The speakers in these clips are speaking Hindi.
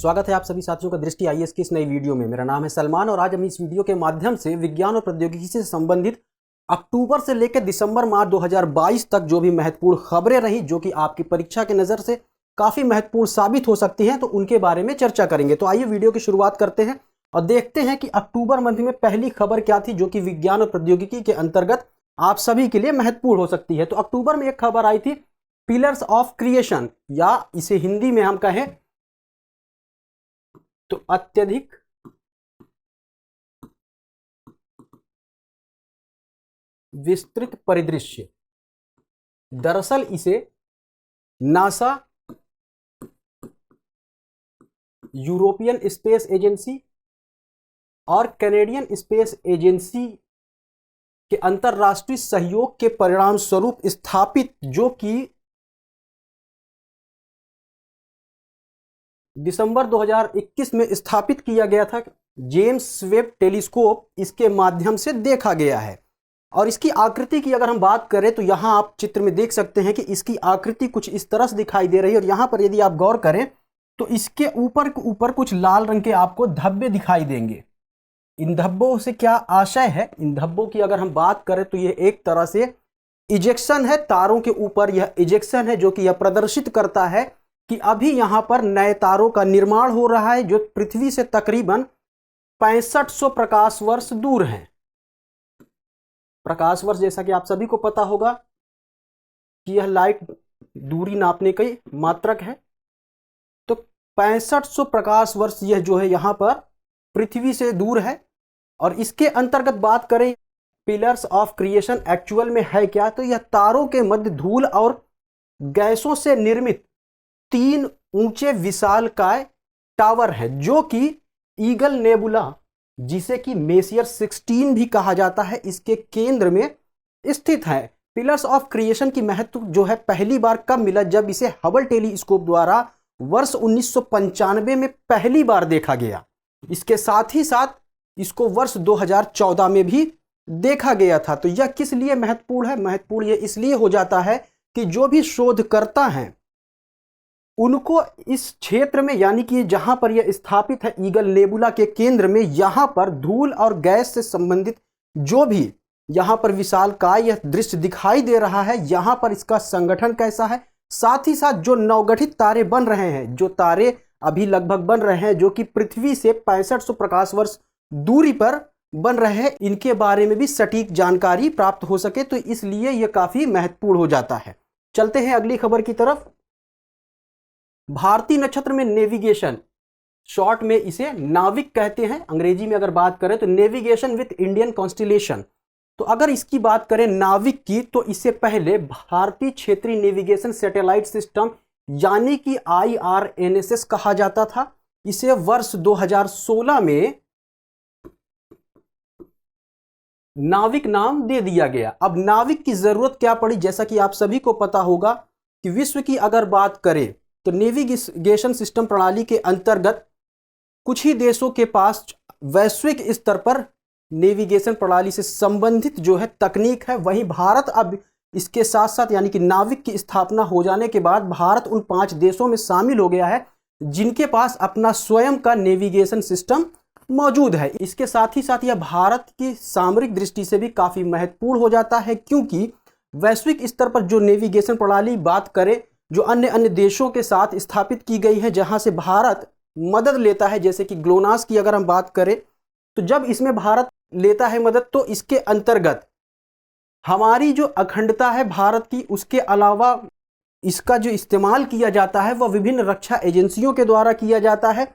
स्वागत है आप सभी साथियों का दृष्टि आईएएस की इस नई वीडियो में। मेरा नाम है सलमान और आज हम इस वीडियो के माध्यम से विज्ञान और प्रौद्योगिकी से संबंधित अक्टूबर से लेकर दिसंबर माह 2022 तक जो भी महत्वपूर्ण खबरें रही, जो कि आपकी परीक्षा के नज़र से काफ़ी महत्वपूर्ण साबित हो सकती हैं, तो उनके बारे में चर्चा करेंगे। तो आइए वीडियो की शुरुआत करते हैं और देखते हैं कि अक्टूबर मंथ में पहली खबर क्या थी जो कि विज्ञान और प्रौद्योगिकी के अंतर्गत आप सभी के लिए महत्वपूर्ण हो सकती है। तो अक्टूबर में एक खबर आई थी पिलर्स ऑफ क्रिएशन, या इसे हिंदी में हम कहें तो अत्यधिक विस्तृत परिदृश्य। दरअसल इसे नासा, यूरोपियन स्पेस एजेंसी और कैनेडियन स्पेस एजेंसी के अंतरराष्ट्रीय सहयोग के परिणाम स्वरूप स्थापित, जो कि दिसंबर 2021 में स्थापित किया गया था, जेम्स वेब टेलीस्कोप, इसके माध्यम से देखा गया है। और इसकी आकृति की अगर हम बात करें तो यहाँ आप चित्र में देख सकते हैं कि इसकी आकृति कुछ इस तरह से दिखाई दे रही है। और यहाँ पर यदि आप गौर करें तो इसके ऊपर कुछ लाल रंग के आपको धब्बे दिखाई देंगे। इन धब्बों से क्या आशय है? इन धब्बों की अगर हम बात करें तो यह एक तरह से इजेक्शन है, तारों के ऊपर यह इजेक्शन है, जो कि यह प्रदर्शित करता है कि अभी यहां पर नए तारों का निर्माण हो रहा है, जो पृथ्वी से तकरीबन 6500 प्रकाश वर्ष दूर हैं। प्रकाश वर्ष, जैसा कि आप सभी को पता होगा कि यह लाइट दूरी नापने की मात्रक है। तो 6500 प्रकाश वर्ष यह जो है यहां पर पृथ्वी से दूर है। और इसके अंतर्गत बात करें पिलर्स ऑफ क्रिएशन एक्चुअल में है क्या, तो यह तारों के मध्य धूल और गैसों से निर्मित 3 ऊंचे विशालकाय टावर है, जो कि ईगल नेबुला, जिसे कि मेसियर 16 भी कहा जाता है, इसके केंद्र में स्थित है। पिलर्स ऑफ क्रिएशन की महत्व जो है पहली बार कब मिला? जब इसे हबल टेलीस्कोप द्वारा वर्ष 1995 में पहली बार देखा गया। इसके साथ ही साथ इसको वर्ष 2014 में भी देखा गया था। तो यह किस लिए महत्वपूर्ण है? महत्वपूर्ण यह इसलिए हो जाता है कि जो भी शोधकर्ता हैं उनको इस क्षेत्र में, यानी कि जहां पर यह स्थापित है ईगल नेबुला के केंद्र में, यहां पर धूल और गैस से संबंधित जो भी यहां पर विशालकाय यह दृश्य दिखाई दे रहा है, यहां पर इसका संगठन कैसा है, साथ ही साथ जो नवगठित तारे बन रहे हैं, जो तारे अभी लगभग बन रहे हैं, जो कि पृथ्वी से 6500 प्रकाश वर्ष दूरी पर बन रहे हैं, इनके बारे में भी सटीक जानकारी प्राप्त हो सके। तो इसलिए यह काफी महत्वपूर्ण हो जाता है। चलते हैं अगली खबर की तरफ। भारतीय नक्षत्र में नेविगेशन, शॉर्ट में इसे नाविक कहते हैं, अंग्रेजी में अगर बात करें तो नेविगेशन विथ इंडियन कॉन्स्टिलेशन। तो अगर इसकी बात करें नाविक की, तो इससे पहले भारतीय क्षेत्रीय नेविगेशन सैटेलाइट सिस्टम यानी कि IRNSS कहा जाता था। इसे वर्ष 2016 में नाविक नाम दे दिया गया। अब नाविक की जरूरत क्या पड़ी? जैसा कि आप सभी को पता होगा कि विश्व की अगर बात करें तो नेविगेशन सिस्टम प्रणाली के अंतर्गत कुछ ही देशों के पास वैश्विक स्तर पर नेविगेशन प्रणाली से संबंधित जो है तकनीक है। वहीं भारत अब इसके साथ साथ, यानी कि नाविक की स्थापना हो जाने के बाद भारत उन 5 देशों में शामिल हो गया है जिनके पास अपना स्वयं का नेविगेशन सिस्टम मौजूद है। इसके साथ ही साथ यह भारत की सामरिक दृष्टि से भी काफी महत्वपूर्ण हो जाता है, क्योंकि वैश्विक स्तर पर जो नेविगेशन प्रणाली बात करें, जो अन्य देशों के साथ स्थापित की गई है, जहां से भारत मदद लेता है, जैसे कि ग्लोनास की अगर हम बात करें, तो जब इसमें भारत लेता है मदद, तो इसके अंतर्गत हमारी जो अखंडता है भारत की, उसके अलावा इसका जो इस्तेमाल किया जाता है वह विभिन्न रक्षा एजेंसियों के द्वारा किया जाता है।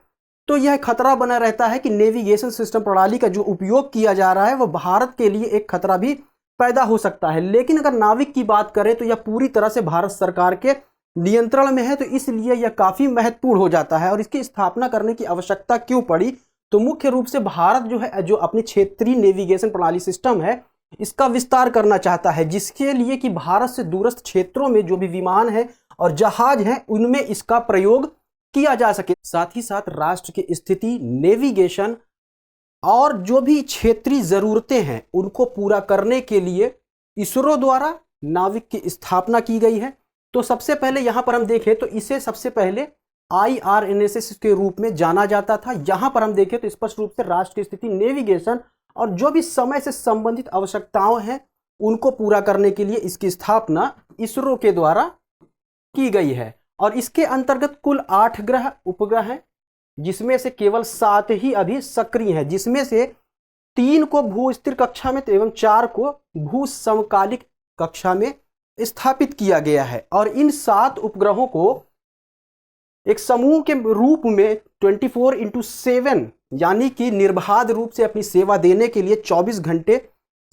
तो यह खतरा बना रहता है कि नेविगेशन सिस्टम प्रणाली का जो उपयोग किया जा रहा है वह भारत के लिए एक खतरा भी पैदा हो सकता है। लेकिन अगर नाविक की बात करें तो यह पूरी तरह से भारत सरकार के नियंत्रण में है, तो इसलिए यह काफी महत्वपूर्ण हो जाता है। और इसकी स्थापना करने की आवश्यकता क्यों पड़ी? तो मुख्य रूप से भारत जो है, जो अपनी क्षेत्रीय नेविगेशन प्रणाली सिस्टम है, इसका विस्तार करना चाहता है, जिसके लिए कि भारत से दूरस्थ क्षेत्रों में जो भी विमान है और जहाज हैं, उनमें इसका प्रयोग किया जा सके। साथ ही साथ राष्ट्र की स्थिति, नेविगेशन और जो भी क्षेत्रीय जरूरतें हैं उनको पूरा करने के लिए इसरो द्वारा नाविक की स्थापना की गई है। तो सबसे पहले यहां पर हम देखें तो इसे सबसे पहले IRNSS के रूप में जाना जाता था। यहां पर हम देखें तो स्पष्ट रूप से राष्ट्र की स्थिति, नेविगेशन और जो भी समय से संबंधित आवश्यकताएं हैं उनको पूरा करने के लिए इसकी स्थापना इसरो के द्वारा की गई है। और इसके अंतर्गत कुल 8 ग्रह उपग्रह हैं, जिसमें से केवल 7 ही अभी सक्रिय हैं, जिसमें से 3 को भू स्थिर कक्षा में एवं 4 को भू समकालिक कक्षा में स्थापित किया गया है। और इन 7 उपग्रहों को एक समूह के रूप में 24/7 यानी कि निर्बाध रूप से अपनी सेवा देने के लिए 24 घंटे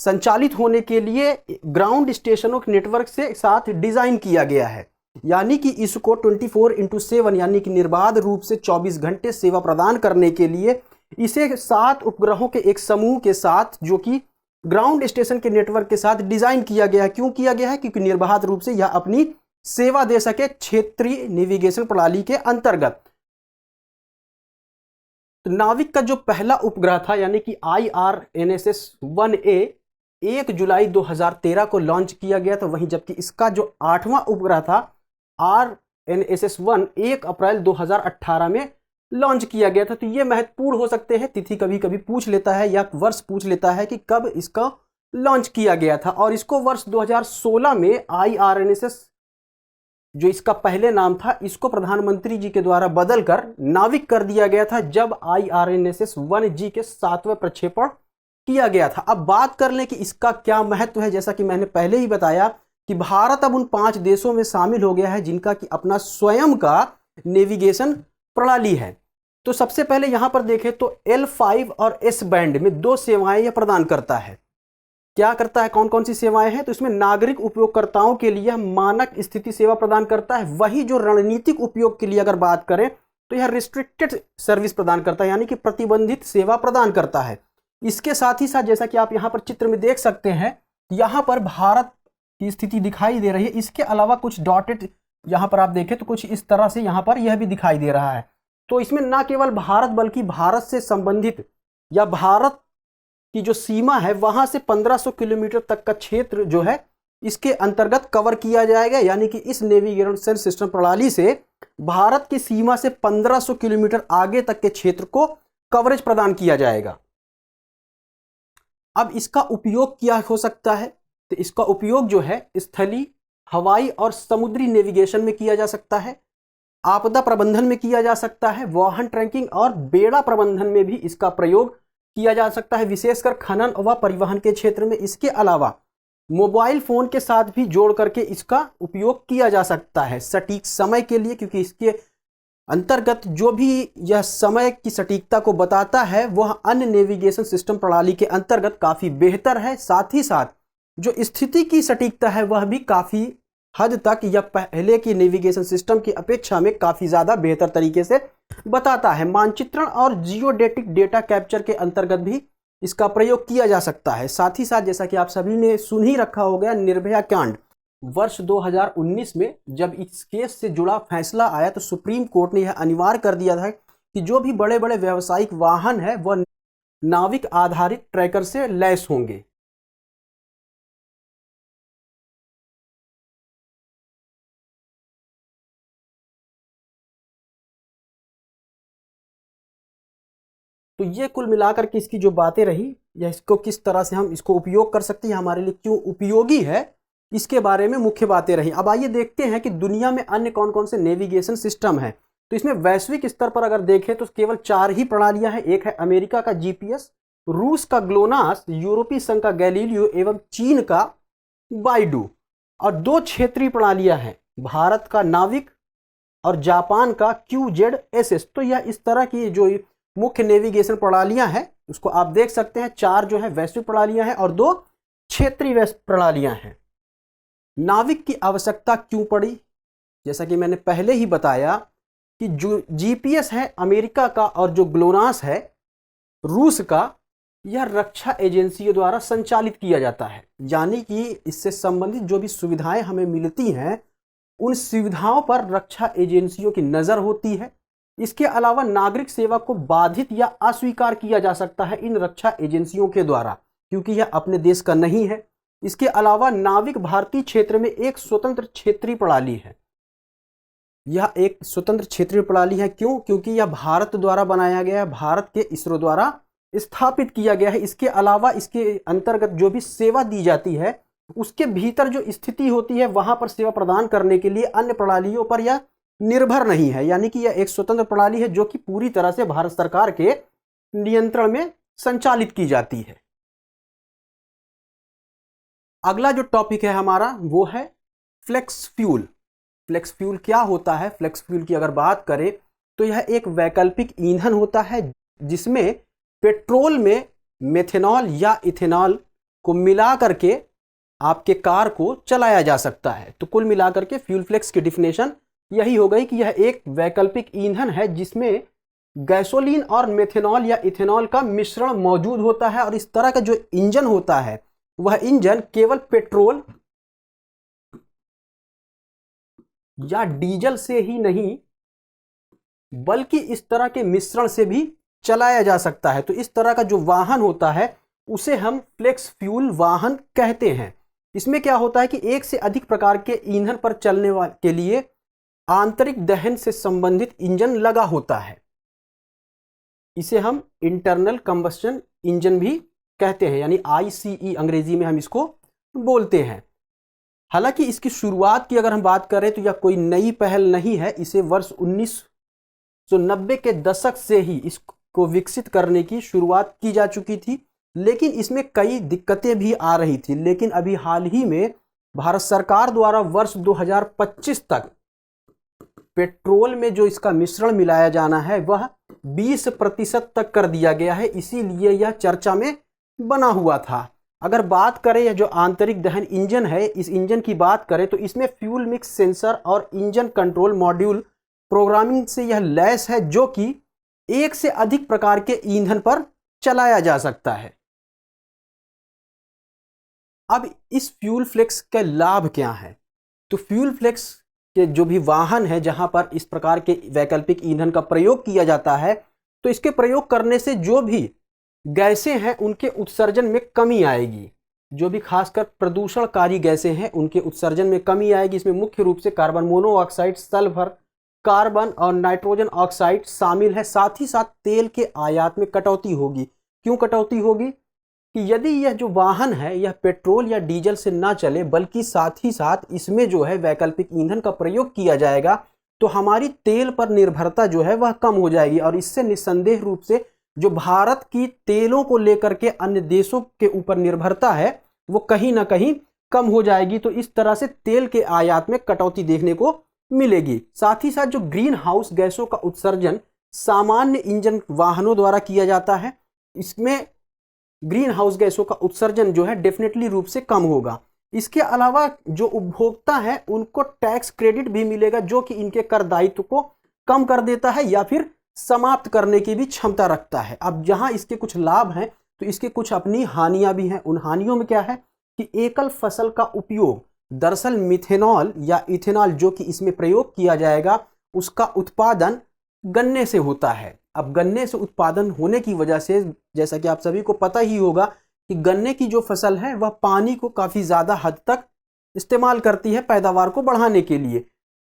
संचालित होने के लिए ग्राउंड स्टेशनों के नेटवर्क से साथ डिजाइन किया गया है। यानी कि इसको 24/7 यानी कि निर्बाध रूप से 24 घंटे सेवा प्रदान करने के लिए इसे 7 उपग्रहों के एक समूह के साथ, जो कि ग्राउंड स्टेशन के नेटवर्क के साथ डिजाइन किया गया है। क्यों किया गया है? क्योंकि निर्बाध रूप से यह अपनी सेवा दे सके क्षेत्रीय नेविगेशन प्रणाली के अंतर्गत। तो नाविक का जो पहला उपग्रह था यानी कि IRNSS 1A 1 जुलाई 2013 को लॉन्च किया गया था, वहीं जबकि इसका जो 8वां उपग्रह था RNSS 1 1 अप्रैल 2018 में लॉन्च किया गया था। तो ये महत्वपूर्ण हो सकते हैं, तिथि कभी कभी पूछ लेता है या वर्ष पूछ लेता है कि कब इसका लॉन्च किया गया था। और इसको वर्ष 2016 में IRNSS, जो इसका पहले नाम था, इसको प्रधानमंत्री जी के द्वारा बदलकर नाविक कर दिया गया था, जब IRNSS 1G के 7वें प्रक्षेपण किया गया था। अब बात कर लें कि इसका क्या महत्व है। जैसा कि मैंने पहले ही बताया कि भारत अब उन 5 देशों में शामिल हो गया है जिनका कि अपना स्वयं का नेविगेशन प्रणाली है। तो सबसे पहले यहां पर देखें तो L5 और S बैंड में 2 सेवाएं यह प्रदान करता है। क्या करता है, कौन कौन सी सेवाएं हैं? तो इसमें नागरिक उपयोगकर्ताओं के लिए मानक स्थिति सेवा प्रदान करता है। वही जो रणनीतिक उपयोग के लिए अगर बात करें तो यह रिस्ट्रिक्टेड सर्विस प्रदान करता है, यानी कि प्रतिबंधित सेवा प्रदान करता है। इसके साथ ही साथ जैसा कि आप यहां पर चित्र में देख सकते हैं, यहां पर भारत की स्थिति दिखाई दे रही है। इसके अलावा कुछ डॉटेड यहां पर आप देखें तो कुछ इस तरह से यहां पर यह भी दिखाई दे रहा है। तो इसमें ना केवल भारत बल्कि भारत से संबंधित या भारत की जो सीमा है वहां से 1500 किलोमीटर तक का क्षेत्र जो है इसके अंतर्गत कवर किया जाएगा। यानी कि इस नेविगेशन सिस्टम प्रणाली से भारत की सीमा से 1500 किलोमीटर आगे तक के क्षेत्र को कवरेज प्रदान किया जाएगा। अब इसका उपयोग क्या हो सकता है? तो इसका उपयोग जो है स्थलीय, हवाई और समुद्री नेविगेशन में किया जा सकता है, आपदा प्रबंधन में किया जा सकता है, वाहन ट्रैकिंग और बेड़ा प्रबंधन में भी इसका प्रयोग किया जा सकता है, विशेषकर खनन व परिवहन के क्षेत्र में। इसके अलावा मोबाइल फोन के साथ भी जोड़ करके इसका उपयोग किया जा सकता है सटीक समय के लिए, क्योंकि इसके अंतर्गत जो भी यह समय की सटीकता को बताता है वह अन्य नेविगेशन सिस्टम प्रणाली के अंतर्गत काफ़ी बेहतर है। साथ ही साथ जो स्थिति की सटीकता है वह भी काफ़ी हद तक या पहले की नेविगेशन सिस्टम की अपेक्षा में काफ़ी ज़्यादा बेहतर तरीके से बताता है। मानचित्रण और जियोडेटिक डेटा कैप्चर के अंतर्गत भी इसका प्रयोग किया जा सकता है। साथ ही साथ जैसा कि आप सभी ने सुन ही रखा होगा, निर्भया कांड वर्ष 2019 में जब इस केस से जुड़ा फैसला आया तो सुप्रीम कोर्ट ने यह अनिवार्य कर दिया था कि जो भी बड़े बड़े व्यावसायिक वाहन है वह नाविक आधारित ट्रैकर से लैस होंगे। तो ये कुल मिलाकर के इसकी जो बातें रही या इसको किस तरह से हम इसको उपयोग कर सकते हैं, हमारे लिए क्यों उपयोगी है, इसके बारे में मुख्य बातें रही। अब आइए देखते हैं कि दुनिया में अन्य कौन कौन से नेविगेशन सिस्टम हैं। तो इसमें वैश्विक स्तर पर अगर देखें तो केवल 4 ही प्रणालियां हैं। एक है अमेरिका का GPS, रूस का ग्लोनास, यूरोपीय संघ का गैलीलियो एवं चीन का बाइडू। और 2 क्षेत्रीय प्रणालियां हैं, भारत का नाविक और जापान का QZSS। तो यह इस तरह की जो मुख्य नेविगेशन प्रणालियां हैं उसको आप देख सकते हैं। 4 जो है वैश्विक प्रणालियां हैं और 2 क्षेत्रीय प्रणालियां हैं। नाविक की आवश्यकता क्यों पड़ी? जैसा कि मैंने पहले ही बताया कि जो GPS है अमेरिका का और जो ग्लोनास है रूस का, यह रक्षा एजेंसियों द्वारा संचालित किया जाता है। यानी कि इससे संबंधित जो भी सुविधाएं हमें मिलती हैं उन सुविधाओं पर रक्षा एजेंसियों की नज़र होती है। इसके अलावा नागरिक सेवा को बाधित या अस्वीकार किया जा सकता है इन रक्षा एजेंसियों के द्वारा, क्योंकि यह अपने देश का नहीं है। इसके अलावा नाविक भारतीय क्षेत्र में एक स्वतंत्र क्षेत्रीय प्रणाली है। यह एक स्वतंत्र क्षेत्रीय प्रणाली है। क्यों? क्योंकि यह भारत द्वारा बनाया गया है, भारत के इसरो द्वारा स्थापित किया गया है। इसके अलावा इसके अंतर्गत जो भी सेवा दी जाती है उसके भीतर जो स्थिति होती है वहां पर सेवा प्रदान करने के लिए अन्य प्रणालियों पर यह निर्भर नहीं है। यानी कि यह एक स्वतंत्र प्रणाली है जो कि पूरी तरह से भारत सरकार के नियंत्रण में संचालित की जाती है। अगला जो टॉपिक है हमारा वो है फ्लेक्स फ्यूल। फ्लेक्स फ्यूल क्या होता है? फ्लेक्स फ्यूल की अगर बात करें तो यह एक वैकल्पिक ईंधन होता है जिसमें पेट्रोल में मेथेनॉल या इथेनॉल को मिला करके आपके कार को चलाया जा सकता है। तो कुल मिलाकर के फ्यूल फ्लेक्स की डिफिनेशन यही हो गई कि यह एक वैकल्पिक ईंधन है जिसमें गैसोलीन और मेथेनॉल या इथेनॉल का मिश्रण मौजूद होता है। और इस तरह का जो इंजन होता है वह इंजन केवल पेट्रोल या डीजल से ही नहीं बल्कि इस तरह के मिश्रण से भी चलाया जा सकता है। तो इस तरह का जो वाहन होता है उसे हम फ्लेक्स फ्यूल वाहन कहते हैं। इसमें क्या होता है कि एक से अधिक प्रकार के ईंधन पर चलने के लिए आंतरिक दहन से संबंधित इंजन लगा होता है। इसे हम इंटरनल कंबस्शन इंजन भी कहते हैं, यानी ICE अंग्रेजी में हम इसको बोलते हैं। हालांकि इसकी शुरुआत की अगर हम बात करें तो यह कोई नई पहल नहीं है। इसे वर्ष 1990 के दशक से ही इसको विकसित करने की शुरुआत की जा चुकी थी, लेकिन इसमें कई दिक्कतें भी आ रही थी। लेकिन अभी हाल ही में भारत सरकार द्वारा वर्ष 2025 तक पेट्रोल में जो इसका मिश्रण मिलाया जाना है वह 20% तक कर दिया गया है, इसीलिए यह चर्चा में बना हुआ था। अगर बात करें यह जो आंतरिक दहन इंजन है, इस इंजन की बात करें तो इसमें फ्यूल मिक्स सेंसर और इंजन कंट्रोल मॉड्यूल प्रोग्रामिंग से यह लैस है जो कि एक से अधिक प्रकार के ईंधन पर चलाया जा सकता है। अब इस फ्यूल फ्लेक्स के लाभ क्या हैं? तो फ्यूल फ्लेक्स के जो भी वाहन है जहां पर इस प्रकार के वैकल्पिक ईंधन का प्रयोग किया जाता है तो इसके प्रयोग करने से जो भी गैसें हैं उनके उत्सर्जन में कमी आएगी। जो भी खासकर प्रदूषणकारी गैसें हैं उनके उत्सर्जन में कमी आएगी। इसमें मुख्य रूप से कार्बन मोनोऑक्साइड, सल्फर, कार्बन और नाइट्रोजन ऑक्साइड शामिल है। साथ ही साथ तेल के आयात में कटौती होगी। क्यों कटौती होगी? कि यदि यह जो वाहन है यह पेट्रोल या डीजल से ना चले बल्कि साथ ही साथ इसमें जो है वैकल्पिक ईंधन का प्रयोग किया जाएगा तो हमारी तेल पर निर्भरता जो है वह कम हो जाएगी। और इससे निस्संदेह रूप से जो भारत की तेलों को लेकर के अन्य देशों के ऊपर निर्भरता है वो कहीं ना कहीं कम हो जाएगी। तो इस तरह से तेल के आयात में कटौती देखने को मिलेगी। साथ ही साथ जो ग्रीन हाउस गैसों का उत्सर्जन सामान्य इंजन वाहनों द्वारा किया जाता है, इसमें ग्रीन हाउस गैसों का उत्सर्जन जो है डेफिनेटली रूप से कम होगा। इसके अलावा जो उपभोक्ता है उनको टैक्स क्रेडिट भी मिलेगा जो कि इनके कर दायित्व को कम कर देता है या फिर समाप्त करने की भी क्षमता रखता है। अब जहां इसके कुछ लाभ हैं तो इसके कुछ अपनी हानियां भी हैं। उन हानियों में क्या है कि एकल फसल का उपयोग, दरअसल मिथेनॉल या इथेनॉल जो कि इसमें प्रयोग किया जाएगा उसका उत्पादन गन्ने से होता है। अब गन्ने से उत्पादन होने की वजह से जैसा कि आप सभी को पता ही होगा कि गन्ने की जो फसल है वह पानी को काफ़ी ज़्यादा हद तक इस्तेमाल करती है पैदावार को बढ़ाने के लिए।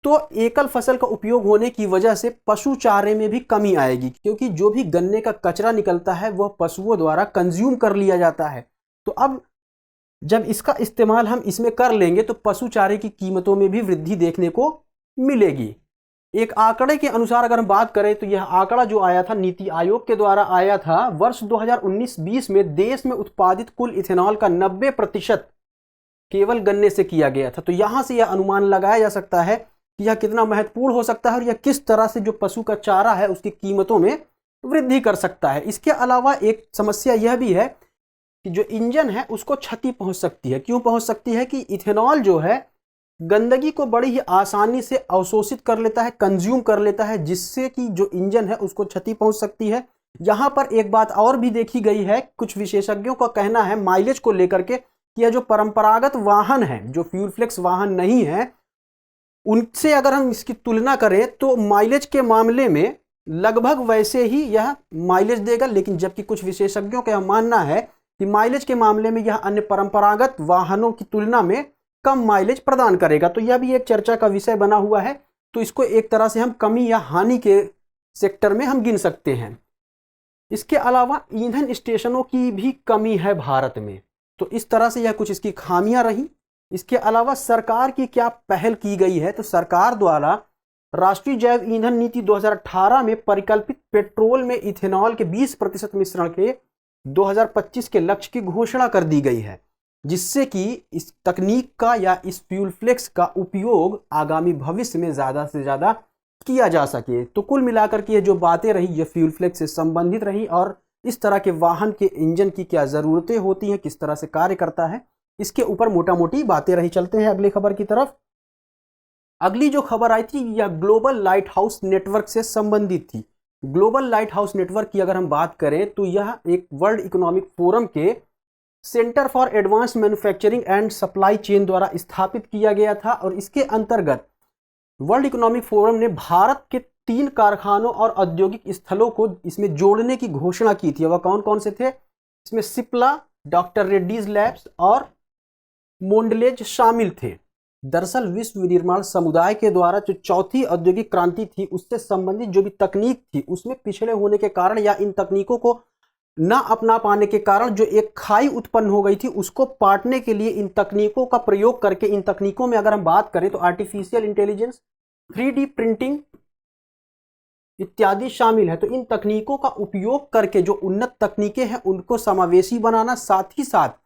तो एकल फसल का उपयोग होने की वजह से पशु चारे में भी कमी आएगी क्योंकि जो भी गन्ने का कचरा निकलता है वह पशुओं द्वारा कंज्यूम कर लिया जाता है। तो अब जब इसका इस्तेमाल हम इसमें कर लेंगे तो पशु चारे की कीमतों में भी वृद्धि देखने को मिलेगी। एक आंकड़े के अनुसार अगर हम बात करें तो यह आंकड़ा जो आया था नीति आयोग के द्वारा आया था, वर्ष 2019-20 में देश में उत्पादित कुल इथेनॉल का 90% केवल गन्ने से किया गया था। तो यहां से यह अनुमान लगाया जा सकता है कि यह कितना महत्वपूर्ण हो सकता है और यह किस तरह से जो पशु का चारा है उसकी कीमतों में वृद्धि कर सकता है। इसके अलावा एक समस्या यह भी है कि जो इंजन है उसको क्षति पहुंच सकती है। क्यों पहुंच सकती है? कि इथेनॉल जो है गंदगी को बड़ी ही आसानी से अवशोषित कर लेता है, कंज्यूम कर लेता है, जिससे कि जो इंजन है उसको क्षति पहुंच सकती है। यहां पर एक बात और भी देखी गई है, कुछ विशेषज्ञों का कहना है माइलेज को लेकर के कि यह जो परंपरागत वाहन है जो फ्यूल फ्लेक्स वाहन नहीं है उनसे अगर हम इसकी तुलना करें तो माइलेज के मामले में लगभग वैसे ही यह माइलेज देगा, लेकिन जबकि कुछ विशेषज्ञों का यह मानना है कि माइलेज के मामले में यह अन्य परंपरागत वाहनों की तुलना में कम माइलेज प्रदान करेगा। तो यह भी एक चर्चा का विषय बना हुआ है। तो इसको एक तरह से हम कमी या हानि के सेक्टर में हम गिन सकते हैं। इसके अलावा ईंधन स्टेशनों की भी कमी है भारत में, तो इस तरह से यह कुछ इसकी खामियां रही। इसके अलावा सरकार की क्या पहल की गई है, तो सरकार द्वारा राष्ट्रीय जैव ईंधन नीति 2018 में परिकल्पित पेट्रोल में इथेनॉल के 20% मिश्रण के 2025 के लक्ष्य की घोषणा कर दी गई है, जिससे कि इस तकनीक का या इस फ्यूल फ्लेक्स का उपयोग आगामी भविष्य में ज़्यादा से ज़्यादा किया जा सके। तो कुल मिलाकर के ये जो बातें रही ये फ्यूल फ्लेक्स से संबंधित रही, और इस तरह के वाहन के इंजन की क्या ज़रूरतें होती हैं, किस तरह से कार्य करता है, इसके ऊपर मोटा मोटी बातें रही। चलते हैं अगली खबर की तरफ। अगली जो खबर आई थी यह ग्लोबल लाइट हाउस नेटवर्क से संबंधित थी। ग्लोबल लाइट हाउस नेटवर्क की अगर हम बात करें तो यह एक वर्ल्ड इकोनॉमिक फोरम के centre for advance manufacturing and supply chain द्वारा स्थापित किया गया था, और इसके अंतर्गत वर्ल्ड इकोनॉमिक फोरम ने भारत के 3 कारखानों और औद्योगिक स्थलों को इसमें जोड़ने की घोषणा की थी। वह कौन कौन से थे? इसमें सिप्ला, डॉक्टर रेड्डीज लैब्स और मोंडलेज शामिल थे। दरअसल विश्व विनिर्माण समुदाय के द्वारा जो चौथी औद्योगिक क्रांति थी उससे संबंधित जो भी तकनीक थी उसमें पिछड़े होने के कारण या इन तकनीकों को न अपना पाने के कारण जो एक खाई उत्पन्न हो गई थी उसको पाटने के लिए इन तकनीकों का प्रयोग करके, इन तकनीकों में अगर हम बात करें तो आर्टिफिशियल इंटेलिजेंस, 3D प्रिंटिंग इत्यादि शामिल है। तो इन तकनीकों का उपयोग करके जो उन्नत तकनीकें हैं उनको समावेशी बनाना, साथ ही साथ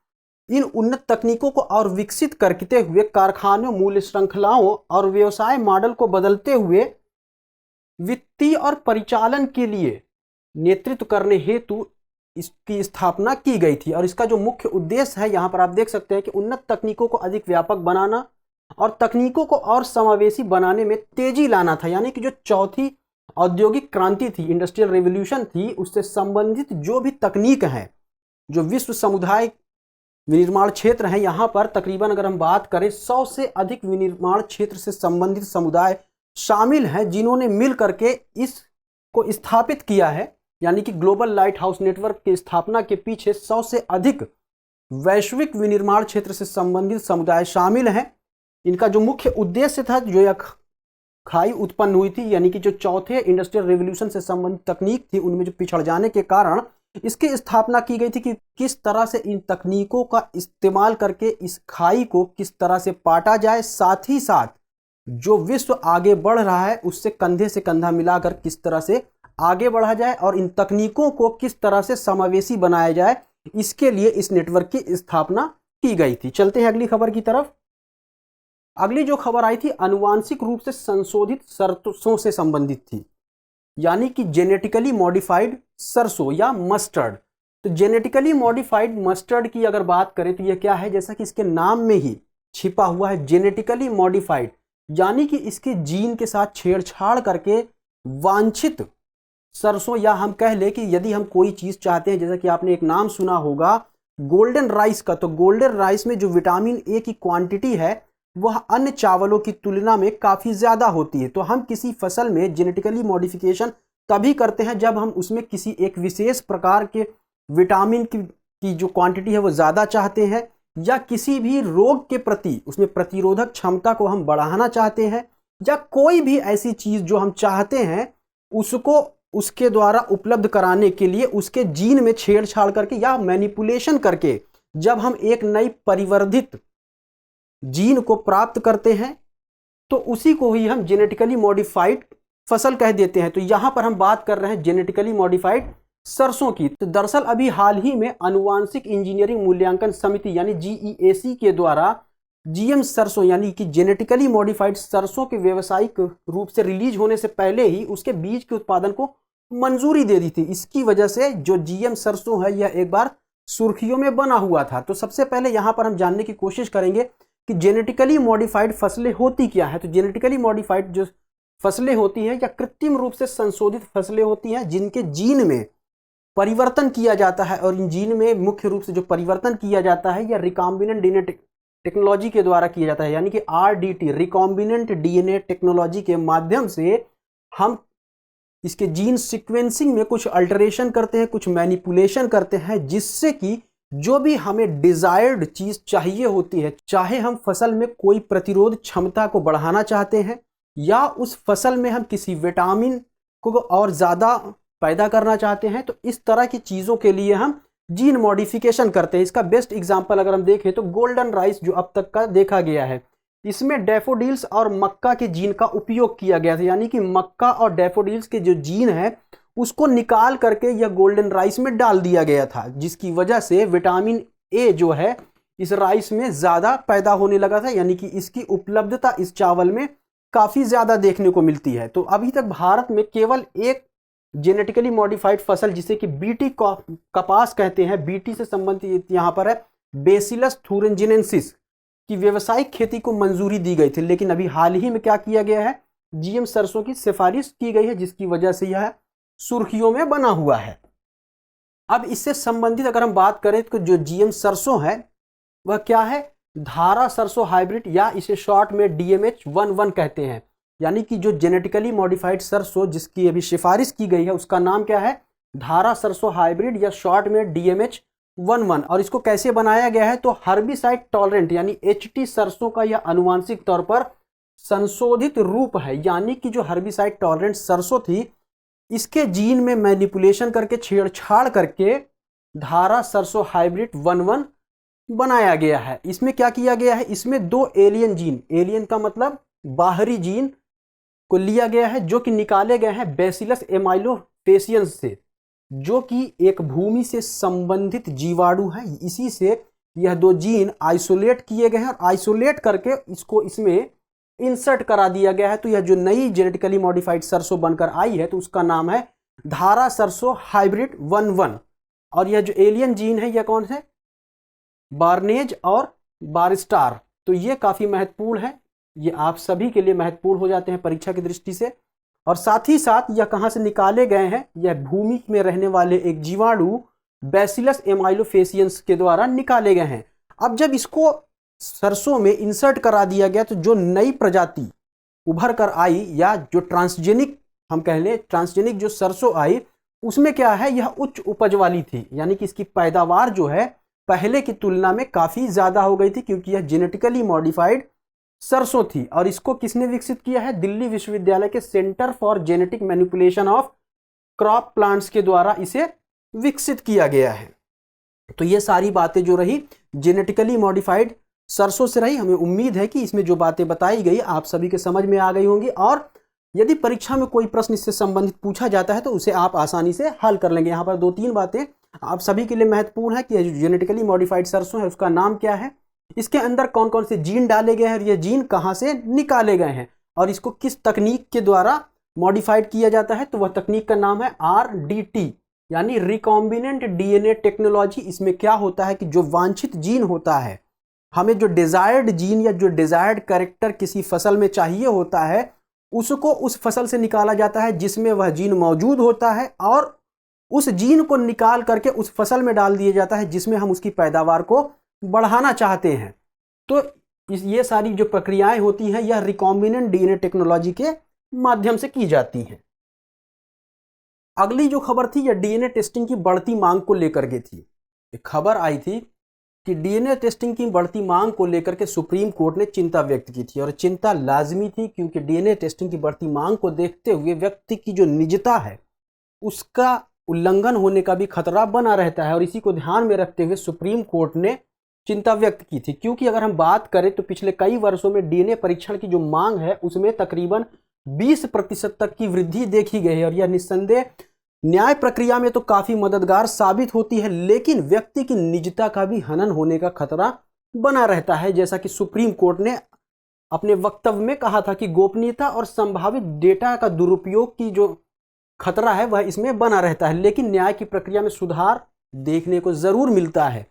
इन उन्नत तकनीकों को और विकसित करते हुए कारखानों, मूल्य श्रृंखलाओं और व्यवसाय मॉडल को बदलते हुए वित्तीय और परिचालन के लिए नेतृत्व करने हेतु इसकी स्थापना की गई थी। और इसका जो मुख्य उद्देश्य है यहाँ पर आप देख सकते हैं कि उन्नत तकनीकों को अधिक व्यापक बनाना और तकनीकों को और समावेशी बनाने में तेजी लाना था। यानी कि जो चौथी औद्योगिक क्रांति थी, इंडस्ट्रियल रेवोल्यूशन थी, उससे संबंधित जो भी तकनीक है, जो विश्व समुदाय विनिर्माण क्षेत्र है, यहाँ पर तकरीबन अगर हम बात करें 100 से अधिक विनिर्माण क्षेत्र से संबंधित समुदाय शामिल हैं जिन्होंने मिल करके इसको स्थापित किया है। यानी कि ग्लोबल लाइट हाउस नेटवर्क की स्थापना के पीछे 100 से अधिक वैश्विक विनिर्माण क्षेत्र से संबंधित समुदाय शामिल हैं। इनका जो मुख्य उद्देश्य था, जो यह खाई उत्पन्न हुई थी, यानी कि जो चौथे इंडस्ट्रियल रेवोल्यूशन से संबंधित तकनीक थी उनमें जो पिछड़ जाने के कारण इसकी स्थापना की गई थी कि किस तरह से इन तकनीकों का इस्तेमाल करके इस खाई को किस तरह से पाटा जाए, साथ ही साथ जो विश्व आगे बढ़ रहा है उससे कंधे से कंधा मिलाकर किस तरह से आगे बढ़ा जाए और इन तकनीकों को किस तरह से समावेशी बनाया जाए, इसके लिए इस नेटवर्क की स्थापना की गई थी। चलते हैं अगली खबर की तरफ। अगली जो खबर आई थी आनुवांशिक रूप से संशोधित सरसों से संबंधित थी, यानी कि जेनेटिकली मॉडिफाइड सरसों या मस्टर्ड। तो जेनेटिकली मॉडिफाइड मस्टर्ड की अगर बात करें तो यह क्या है, जैसा कि इसके नाम में ही छिपा हुआ है, जेनेटिकली मॉडिफाइड, यानी कि इसके जीन के साथ छेड़छाड़ करके वांछित सरसों, या हम कह ले कि यदि हम कोई चीज चाहते हैं, जैसा कि आपने एक नाम सुना होगा गोल्डन राइस का, तो गोल्डन राइस में जो विटामिन ए की क्वांटिटी है वह अन्य चावलों की तुलना में काफी ज्यादा होती है। तो हम किसी फसल में जेनेटिकली मॉडिफिकेशन तभी करते हैं जब हम उसमें किसी एक विशेष प्रकार के विटामिन की जो क्वांटिटी है वो ज्यादा चाहते हैं, या किसी भी रोग के प्रति उसमें प्रतिरोधक क्षमता को हम बढ़ाना चाहते हैं, या कोई भी ऐसी चीज जो हम चाहते हैं उसको उसके द्वारा उपलब्ध कराने के लिए उसके जीन में छेड़छाड़ करके या मैनिपुलेशन करके जब हम एक नई परिवर्धित जीन को प्राप्त करते हैं तो उसी को ही हम जेनेटिकली मॉडिफाइड फसल कह देते हैं। तो यहां पर हम बात कर रहे हैं जेनेटिकली मॉडिफाइड सरसों की। तो दरअसल अभी हाल ही में आनुवांशिक इंजीनियरिंग मूल्यांकन समिति यानी जीईएसी के द्वारा जीएम सरसों यानी कि जेनेटिकली मॉडिफाइड सरसों के व्यावसायिक रूप से रिलीज होने से पहले ही उसके बीज के उत्पादन को मंजूरी दे दी थी। इसकी वजह से जो जीएम सरसों है यह एक बार सुर्खियों में बना हुआ था। तो सबसे पहले यहां पर हम जानने की कोशिश करेंगे कि जेनेटिकली मॉडिफाइड फसलें होती क्या है। तो जेनेटिकली मॉडिफाइड जो फसलें होती हैं या कृत्रिम रूप से संशोधित फसलें होती हैं जिनके जीन में परिवर्तन किया जाता है, और इन जीन में मुख्य रूप से जो परिवर्तन किया जाता है या रिकॉम्बिनेंट डीएनए टेक्नोलॉजी के द्वारा किया जाता है, यानी कि आरडीटी रिकॉम्बिनेंट डीएनए टेक्नोलॉजी के माध्यम से हम इसके जीन सीक्वेंसिंग में कुछ अल्टरेशन करते हैं, कुछ मैनिपुलेशन करते हैं, जिससे कि जो भी हमें डिजायर्ड चीज चाहिए होती है, चाहे हम फसल में कोई प्रतिरोध क्षमता को बढ़ाना चाहते हैं या उस फसल में हम किसी विटामिन को और ज़्यादा पैदा करना चाहते हैं, तो इस तरह की चीज़ों के लिए हम जीन मॉडिफिकेशन करते हैं। इसका बेस्ट एग्जांपल अगर हम देखें तो गोल्डन राइस जो अब तक का देखा गया है, इसमें डैफोडिल्स और मक्का के जीन का उपयोग किया गया था, यानी कि मक्का और डैफोडिल्स के जो जीन है उसको निकाल करके यह गोल्डन राइस में डाल दिया गया था, जिसकी वजह से विटामिन ए जो है इस राइस में ज़्यादा पैदा होने लगा था, यानी कि इसकी उपलब्धता इस चावल में काफ़ी ज़्यादा देखने को मिलती है। तो अभी तक भारत में केवल एक जेनेटिकली मॉडिफाइड फसल जिसे कि बीटी कपास कहते हैं, बीटी से संबंधित यहाँ पर है बेसिलस थुरिंजिनेंसिस की व्यावसायिक खेती को मंजूरी दी गई थी। लेकिन अभी हाल ही में क्या किया गया है, जीएम सरसों की सिफारिश की गई है, जिसकी वजह से यह सुर्खियों में बना हुआ है। अब इससे संबंधित अगर हम बात करें तो जो जीएम सरसों है वह क्या है, धारा सरसों हाइब्रिड, या इसे शॉर्ट में DMH11 कहते हैं। यानी कि जो जेनेटिकली मॉडिफाइड सरसों जिसकी अभी सिफारिश की गई है उसका नाम क्या है, धारा सरसों हाइब्रिड या शॉर्ट में DMH11। और इसको कैसे बनाया गया है, तो हर्बिसाइड टॉलरेंट यानी HT सरसों का यह आनुवांशिक तौर पर संशोधित रूप है। यानी कि जो हर्बिसाइड टॉलरेंट सरसों थी इसके जीन में मैनिपुलेशन करके, छेड़छाड़ करके धारा सरसों हाइब्रिड 11 बनाया गया है। इसमें क्या किया गया है, इसमें दो एलियन जीन, एलियन का मतलब बाहरी जीन को लिया गया है, जो कि निकाले गए हैं बैसिलस एमाइलोफेसियंस से, जो कि एक भूमि से संबंधित जीवाणु है। इसी से यह दो जीन आइसोलेट किए गए हैं और आइसोलेट करके इसको इसमें इंसर्ट करा दिया गया है। तो यह जो नई जेनेटिकली मॉडिफाइड सरसों बनकर आई है तो उसका नाम है धारा सरसों हाइब्रिड 11। और यह जो एलियन जीन है यह कौन है, बार्नेज और बारस्टार। तो ये काफ़ी महत्वपूर्ण है, ये आप सभी के लिए महत्वपूर्ण हो जाते हैं परीक्षा की दृष्टि से। और साथ ही साथ यह कहाँ से निकाले गए हैं, यह भूमि में रहने वाले एक जीवाणु बैसिलस एमाइलोफेसियंस के द्वारा निकाले गए हैं। अब जब इसको सरसों में इंसर्ट करा दिया गया तो जो नई प्रजाति उभर कर आई, या जो ट्रांसजेनिक हम कह लें, ट्रांसजेनिक जो सरसों आई उसमें क्या है, यह उच्च उपज वाली थी। यानी कि इसकी पैदावार जो है पहले की तुलना में काफ़ी ज़्यादा हो गई थी, क्योंकि यह जेनेटिकली मॉडिफाइड सरसों थी। और इसको किसने विकसित किया है, दिल्ली विश्वविद्यालय के centre for genetic manipulation of crop plants के द्वारा इसे विकसित किया गया है। तो ये सारी बातें जो रही जेनेटिकली मॉडिफाइड सरसों से रही। हमें उम्मीद है कि इसमें जो बातें बताई गई आप सभी के समझ में आ गई होंगी, और यदि परीक्षा में कोई प्रश्न इससे संबंधित पूछा जाता है तो उसे आप आसानी से हल कर लेंगे। यहाँ पर 2-3 बातें आप सभी के लिए महत्वपूर्ण है कि जो जेनेटिकली मॉडिफाइड सरसों है उसका नाम क्या है, इसके अंदर कौन कौन से जीन डाले गए हैं, और ये जीन कहाँ से निकाले गए हैं, और इसको किस तकनीक के द्वारा मॉडिफाइड किया जाता है। तो वह तकनीक का नाम है RDT यानी रिकॉम्बिनेंट DNA टेक्नोलॉजी। इसमें क्या होता है कि जो वांछित जीन होता है, हमें जो डिजायर्ड जीन या जो डिजायर्ड कैरेक्टर किसी फसल में चाहिए होता है, उसको उस फसल से निकाला जाता है जिसमें वह जीन मौजूद होता है, और उस जीन को निकाल करके उस फसल में डाल दिया जाता है जिसमें हम उसकी पैदावार को बढ़ाना चाहते हैं। तो ये सारी जो प्रक्रियाएं होती हैं यह रिकॉम्बिनेंट DNA टेक्नोलॉजी के माध्यम से की जाती हैं। अगली जो खबर थी यह DNA टेस्टिंग की बढ़ती मांग को लेकर के थी। एक खबर आई थी कि DNA टेस्टिंग की बढ़ती मांग को लेकर के सुप्रीम कोर्ट ने चिंता व्यक्त की थी, और चिंता लाजमी थी क्योंकि DNA टेस्टिंग की बढ़ती मांग को देखते हुए व्यक्ति की जो निजता है उसका उल्लंघन होने का भी खतरा बना रहता है। और इसी को ध्यान में रखते हुए सुप्रीम कोर्ट ने चिंता व्यक्त की थी, क्योंकि अगर हम बात करें तो पिछले कई वर्षों में DNA परीक्षण की जो मांग है उसमें तकरीबन 20% तक की वृद्धि देखी गई है, और यह निस्संदेह न्याय प्रक्रिया में तो काफ़ी मददगार साबित होती है, लेकिन व्यक्ति की निजता का भी हनन होने का खतरा बना रहता है। जैसा कि सुप्रीम कोर्ट ने अपने वक्तव्य में कहा था कि गोपनीयता और संभावित डेटा का दुरुपयोग की जो खतरा है वह इसमें बना रहता है, लेकिन न्याय की प्रक्रिया में सुधार देखने को ज़रूर मिलता है।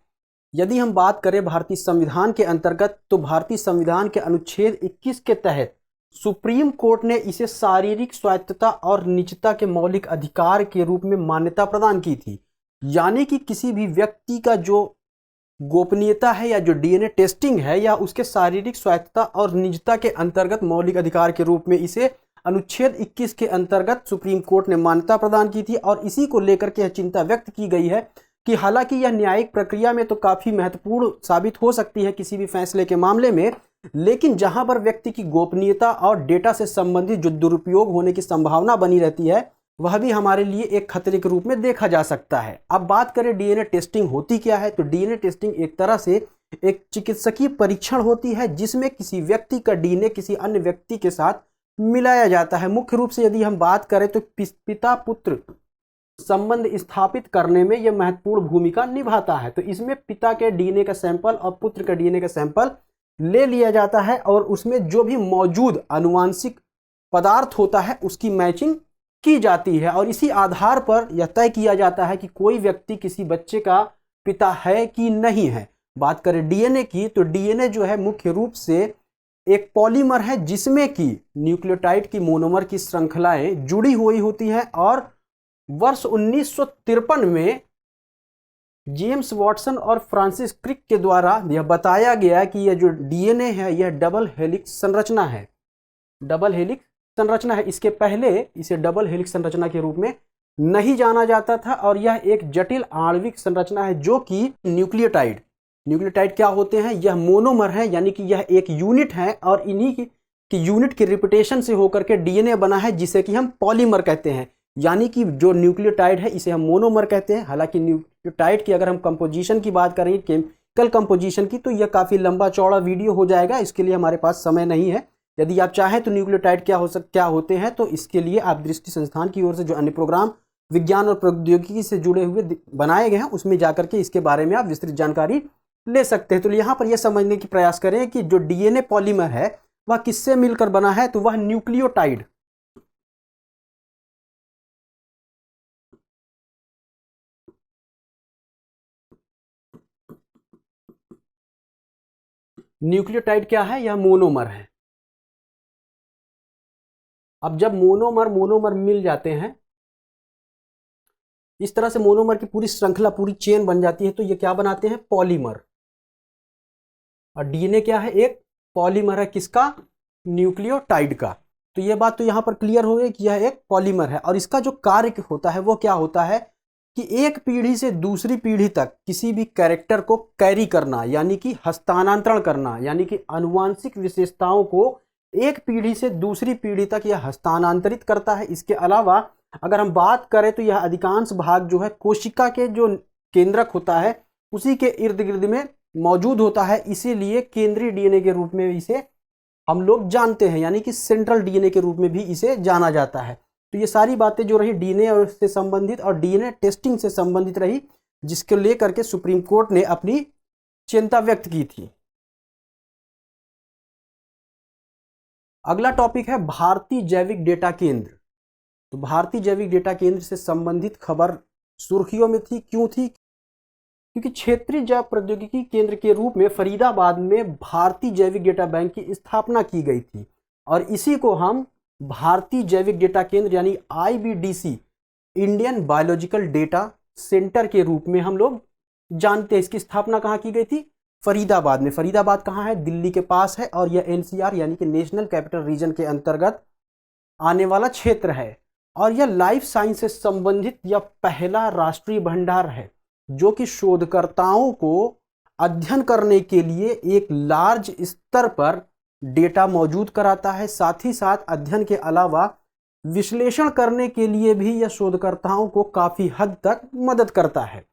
यदि हम बात करें भारतीय संविधान के अंतर्गत, तो भारतीय संविधान के अनुच्छेद 21 के तहत सुप्रीम कोर्ट ने इसे शारीरिक स्वायत्तता और निजता के मौलिक अधिकार के रूप में मान्यता प्रदान की थी। यानी कि किसी भी व्यक्ति का जो गोपनीयता है या जो DNA टेस्टिंग है या उसके शारीरिक स्वायत्तता और निजता के अंतर्गत मौलिक अधिकार के रूप में इसे अनुच्छेद 21 के अंतर्गत सुप्रीम कोर्ट ने मान्यता प्रदान की थी। और इसी को लेकर के यह चिंता व्यक्त की गई है कि हालांकि यह न्यायिक प्रक्रिया में तो काफ़ी महत्वपूर्ण साबित हो सकती है किसी भी फैसले के मामले में, लेकिन जहां पर व्यक्ति की गोपनीयता और डेटा से संबंधित जो दुरुपयोग होने की संभावना बनी रहती है, वह भी हमारे लिए एक खतरे के रूप में देखा जा सकता है। अब बात करें डीएनए टेस्टिंग होती क्या है, तो डीएनए टेस्टिंग एक तरह से एक चिकित्सकीय परीक्षण होती है जिसमें किसी व्यक्ति का डीएनए किसी अन्य व्यक्ति के साथ मिलाया जाता है। मुख्य रूप से यदि हम बात करें तो पिता पुत्र संबंध स्थापित करने में यह महत्वपूर्ण भूमिका निभाता है। तो इसमें पिता के डीएनए का सैंपल और पुत्र के डीएनए का सैंपल ले लिया जाता है और उसमें जो भी मौजूद आनुवांशिक पदार्थ होता है उसकी मैचिंग की जाती है और इसी आधार पर यह तय किया जाता है कि कोई व्यक्ति किसी बच्चे का पिता है कि नहीं है। बात करें डीएनए की, तो डीएनए जो है मुख्य रूप से एक पॉलीमर है जिसमें कि न्यूक्लियोटाइड की मोनोमर की श्रृंखलाएं जुड़ी हुई होती हैं और वर्ष 1953 में जेम्स वॉटसन और फ्रांसिस क्रिक के द्वारा यह बताया गया कि यह जो डीएनए है यह डबल हेलिक्स संरचना है। डबल हेलिक्स संरचना है, इसके पहले इसे डबल हेलिक्स संरचना के रूप में नहीं जाना जाता था और यह एक जटिल आणविक संरचना है जो कि न्यूक्लियोटाइड क्या होते हैं, यह मोनोमर है, यानी कि यह एक यूनिट है और इन्हीं की यूनिट के रिपीटेशन से होकर के डीएनए बना है जिसे कि हम पॉलीमर कहते हैं। यानी कि जो न्यूक्लियोटाइड है इसे हम मोनोमर कहते हैं। हालांकि न्यूक्लियोटाइड की अगर हम कंपोजिशन की बात करें, केमिकल कंपोजिशन की, तो यह काफ़ी लंबा चौड़ा वीडियो हो जाएगा, इसके लिए हमारे पास समय नहीं है। यदि आप चाहें तो न्यूक्लियोटाइड क्या होते हैं तो इसके लिए आप दृष्टि संस्थान की ओर से जो अन्य प्रोग्राम विज्ञान और प्रौद्योगिकी से जुड़े हुए बनाए गए हैं उसमें जाकर के इसके बारे में आप विस्तृत जानकारी ले सकते हैं। तो यहाँ पर यह समझने की प्रयास करें कि जो डीएनए पॉलीमर है वह किससे मिलकर बना है, तो वह न्यूक्लियोटाइड क्या है, यह मोनोमर है। अब जब मोनोमर मिल जाते हैं, इस तरह से मोनोमर की पूरी श्रृंखला पूरी चेन बन जाती है, तो ये क्या बनाते हैं, पॉलीमर। और डीएनए क्या है, एक पॉलीमर है, किसका, न्यूक्लियोटाइड का। तो ये बात तो यहां पर क्लियर हो गई कि यह एक पॉलीमर है और इसका जो कार्य होता है वो क्या होता है कि एक पीढ़ी से दूसरी पीढ़ी तक किसी भी कैरेक्टर को कैरी करना, यानी कि हस्तांतरण करना, यानी कि आनुवांशिक विशेषताओं को एक पीढ़ी से दूसरी पीढ़ी तक यह हस्तांतरित करता है। इसके अलावा अगर हम बात करें तो यह अधिकांश भाग जो है कोशिका के जो केंद्रक होता है उसी के इर्द गिर्द में मौजूद होता है, इसीलिए केंद्रीय डीएनए के रूप में इसे हम लोग जानते हैं, यानी कि सेंट्रल डीएनए के रूप में भी इसे जाना जाता है। तो ये सारी बातें जो रही डीएनए और से संबंधित और डीएनए टेस्टिंग से संबंधित रही, जिसको लेकर के सुप्रीम कोर्ट ने अपनी चिंता व्यक्त की थी। अगला टॉपिक है भारतीय जैविक डेटा केंद्र। तो भारतीय जैविक डेटा केंद्र से संबंधित खबर सुर्खियों में थी, क्यों थी, क्योंकि क्षेत्रीय जैव प्रौद्योगिकी केंद्र के रूप में फरीदाबाद में भारतीय जैविक डेटा बैंक की स्थापना की गई थी और इसी को हम भारतीय जैविक डेटा केंद्र यानी आईबीडीसी, इंडियन बायोलॉजिकल डेटा सेंटर के रूप में हम लोग जानते हैं। इसकी स्थापना कहाँ की गई थी, फरीदाबाद में। फरीदाबाद कहाँ है, दिल्ली के पास है और यह एनसीआर यानी कि नेशनल कैपिटल रीजन के अंतर्गत आने वाला क्षेत्र है और यह लाइफ साइंस से संबंधित यह पहला राष्ट्रीय भंडार है जो कि शोधकर्ताओं को अध्ययन करने के लिए एक लार्ज स्तर पर डेटा मौजूद कराता है। साथ ही साथ अध्ययन के अलावा विश्लेषण करने के लिए भी यह शोधकर्ताओं को काफ़ी हद तक मदद करता है।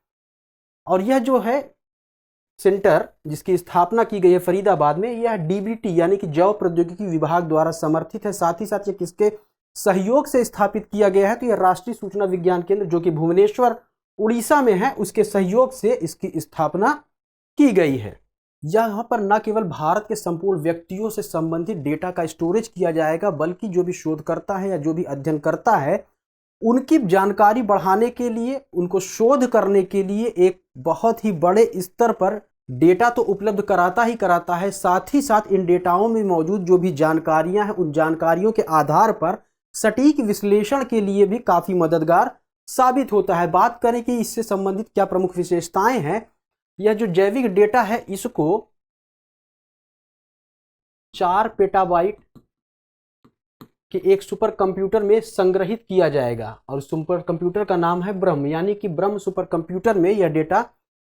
और यह जो है सेंटर जिसकी स्थापना की गई है फरीदाबाद में, यह डीबीटी यानी कि जैव प्रौद्योगिकी विभाग द्वारा समर्थित है। साथ ही साथ ये किसके सहयोग से स्थापित किया गया है, तो यह राष्ट्रीय सूचना विज्ञान केंद्र जो कि भुवनेश्वर उड़ीसा में है उसके सहयोग से इसकी स्थापना की गई है। यहाँ पर न केवल भारत के संपूर्ण व्यक्तियों से संबंधित डेटा का स्टोरेज किया जाएगा बल्कि जो भी शोधकर्ता है या जो भी अध्ययन करता है उनकी जानकारी बढ़ाने के लिए, उनको शोध करने के लिए एक बहुत ही बड़े स्तर पर डेटा तो उपलब्ध कराता ही कराता है, साथ ही साथ इन डेटाओं में मौजूद जो भी जानकारियां हैं उन जानकारियों के आधार पर सटीक विश्लेषण के लिए भी काफ़ी मददगार साबित होता है। बात करें कि इससे संबंधित क्या प्रमुख विशेषताएं हैं, यह जो जैविक डेटा है इसको 4 पेटाबाइट के एक सुपर कंप्यूटर में संग्रहित किया जाएगा और सुपर कंप्यूटर का नाम है ब्रह्म, यानी कि ब्रह्म सुपर कंप्यूटर में यह डेटा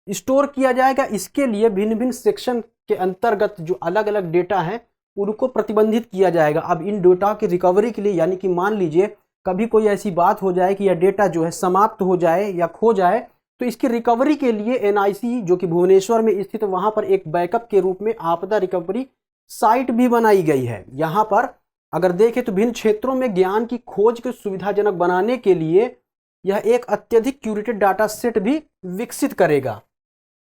स्टोर किया जाएगा। इसके लिए भिन्न भिन्न सेक्शन के अंतर्गत जो अलग अलग डेटा हैं उनको प्रतिबंधित किया जाएगा। अब इन डेटा की रिकवरी के लिए, यानी कि मान लीजिए कभी कोई ऐसी बात हो जाए कि यह डेटा जो है समाप्त हो जाए या खो जाए, तो इसकी रिकवरी के लिए एनआईसी जो कि भुवनेश्वर में स्थित, वहां पर एक बैकअप के रूप में आपदा रिकवरी साइट भी बनाई गई है। यहाँ पर अगर देखें तो भिन्न क्षेत्रों में ज्ञान की खोज को सुविधाजनक बनाने के लिए यह एक अत्यधिक क्यूरेटेड डाटा सेट भी विकसित करेगा।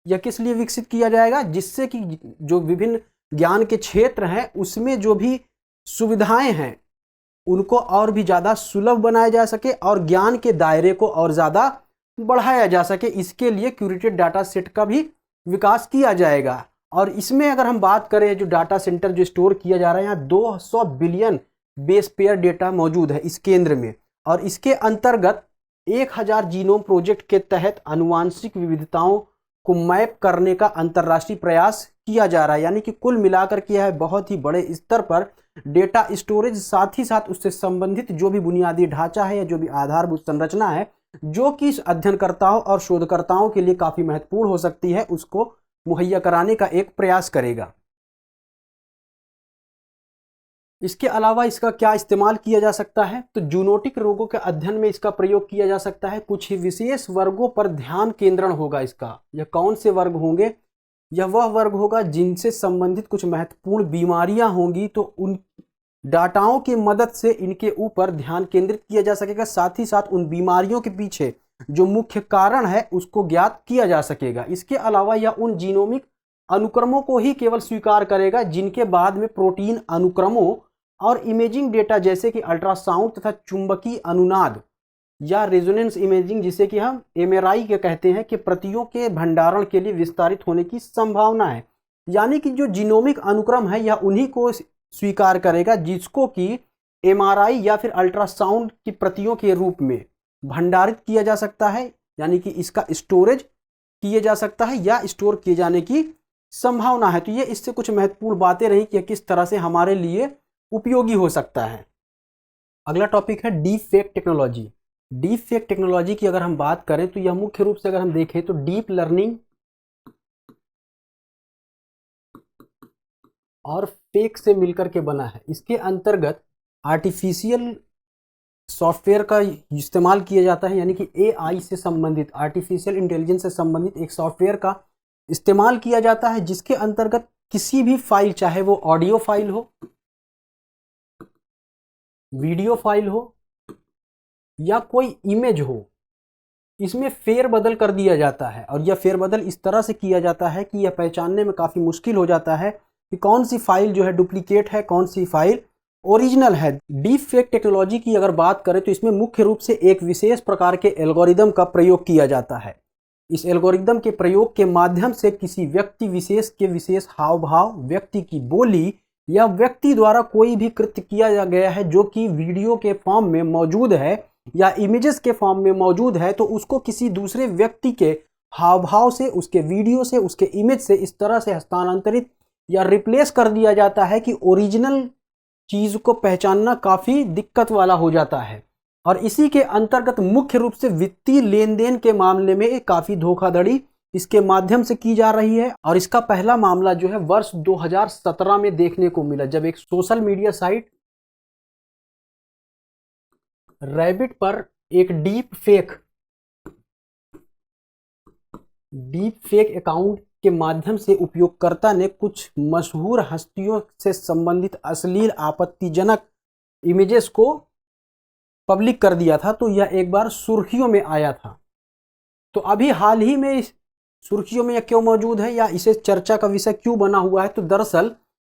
यह किस लिए विकसित किया जाएगा? जिससे कि जो विभिन्न ज्ञान के क्षेत्र हैं उसमें जो भी सुविधाएं हैं उनको और भी ज़्यादा सुलभ बनाया जा सके और ज्ञान के दायरे को और ज़्यादा बढ़ाया जा सके। इसके लिए क्यूरेटेड डाटा सेट का भी विकास किया जाएगा। और इसमें अगर हम बात करें, जो डाटा सेंटर जो स्टोर किया जा रहा है, यहाँ 200 बिलियन बेस पेयर डेटा मौजूद है इस केंद्र में। और इसके अंतर्गत 1000 जीनोम प्रोजेक्ट के तहत आनुवांशिक विविधताओं को मैप करने का अंतर्राष्ट्रीय प्रयास किया जा रहा है। यानी कि कुल मिलाकर के यह बहुत ही बड़े स्तर पर डेटा स्टोरेज, साथ ही साथ उससे संबंधित जो भी बुनियादी ढांचा है या जो भी आधारभूत संरचना है जो कि अध्ययनकर्ताओं और शोधकर्ताओं के लिए काफ़ी महत्वपूर्ण हो सकती है, उसको मुहैया कराने का एक प्रयास करेगा। इसके अलावा इसका क्या इस्तेमाल किया जा सकता है? तो जूनोटिक रोगों के अध्ययन में इसका प्रयोग किया जा सकता है। कुछ ही विशेष वर्गों पर ध्यान केंद्रण होगा इसका। यह कौन से वर्ग होंगे? यह वह वर्ग होगा जिनसे संबंधित कुछ महत्वपूर्ण बीमारियां होंगी, तो उन डाटाओं की मदद से इनके ऊपर ध्यान केंद्रित किया जा सकेगा। साथ ही साथ उन बीमारियों के पीछे जो मुख्य कारण है उसको ज्ञात किया जा सकेगा। इसके अलावा यह उन जीनोमिक अनुक्रमों को ही केवल स्वीकार करेगा जिनके बाद में प्रोटीन अनुक्रमों और इमेजिंग डेटा जैसे कि अल्ट्रासाउंड तथा चुंबकीय अनुनाद या रेजोनेंस इमेजिंग, जिसे कि हम एमआरआई के कहते हैं, कि प्रतियों के भंडारण के लिए विस्तारित होने की संभावना है। यानी कि जो जीनोमिक अनुक्रम है यह उन्हीं को स्वीकार करेगा जिसको कि एमआरआई या फिर अल्ट्रासाउंड की प्रतियों के रूप में भंडारित किया जा सकता है, यानी कि इसका स्टोरेज किए जा सकता है या स्टोर किए जाने की संभावना है। तो ये इससे कुछ महत्वपूर्ण बातें रही कि किस तरह से हमारे लिए उपयोगी हो सकता है। अगला टॉपिक है deep fake technology. Deep fake technology की अगर हम बात करें तो यह मुख्य रूप से अगर हम देखें तो डीप लर्निंग और फेक से मिलकर के बना है। इसके अंतर्गत आर्टिफिशियल सॉफ्टवेयर का इस्तेमाल किया जाता है, यानी कि एआई से संबंधित, आर्टिफिशियल इंटेलिजेंस से संबंधित एक सॉफ्टवेयर का इस्तेमाल किया जाता है जिसके अंतर्गत किसी भी फाइल, चाहे वो ऑडियो फाइल हो, वीडियो फाइल हो या कोई इमेज हो, इसमें फेरबदल कर दिया जाता है। और यह फेरबदल इस तरह से किया जाता है कि यह पहचानने में काफ़ी मुश्किल हो जाता है कि कौन सी फाइल जो है डुप्लीकेट है, कौन सी फाइल ओरिजिनल है। डीप फेक टेक्नोलॉजी की अगर बात करें तो इसमें मुख्य रूप से एक विशेष प्रकार के एल्गोरिदम का प्रयोग किया जाता है। इस एल्गोरिदम के प्रयोग के माध्यम से किसी व्यक्ति विशेष के विशेष हाव भाव, व्यक्ति की बोली या व्यक्ति द्वारा कोई भी कृत्य किया गया है जो कि वीडियो के फॉर्म में मौजूद है या इमेजेस के फॉर्म में मौजूद है, तो उसको किसी दूसरे व्यक्ति के हाव भाव से, उसके वीडियो से, उसके इमेज से इस तरह से हस्तांतरित या रिप्लेस कर दिया जाता है कि ओरिजिनल चीज़ को पहचानना काफ़ी दिक्कत वाला हो जाता है। और इसी के अंतर्गत मुख्य रूप से वित्तीय लेन देन के मामले में काफ़ी धोखाधड़ी इसके माध्यम से की जा रही है। और इसका पहला मामला जो है वर्ष 2017 में देखने को मिला, जब एक सोशल मीडिया साइट रैबिट पर एक डीप फेक अकाउंट के माध्यम से उपयोगकर्ता ने कुछ मशहूर हस्तियों से संबंधित अश्लील आपत्तिजनक इमेजेस को पब्लिक कर दिया था। तो यह एक बार सुर्खियों में आया था। तो अभी हाल ही में इस सुर्खियों में यह क्यों मौजूद है या इसे चर्चा का विषय क्यों बना हुआ है? तो दरअसल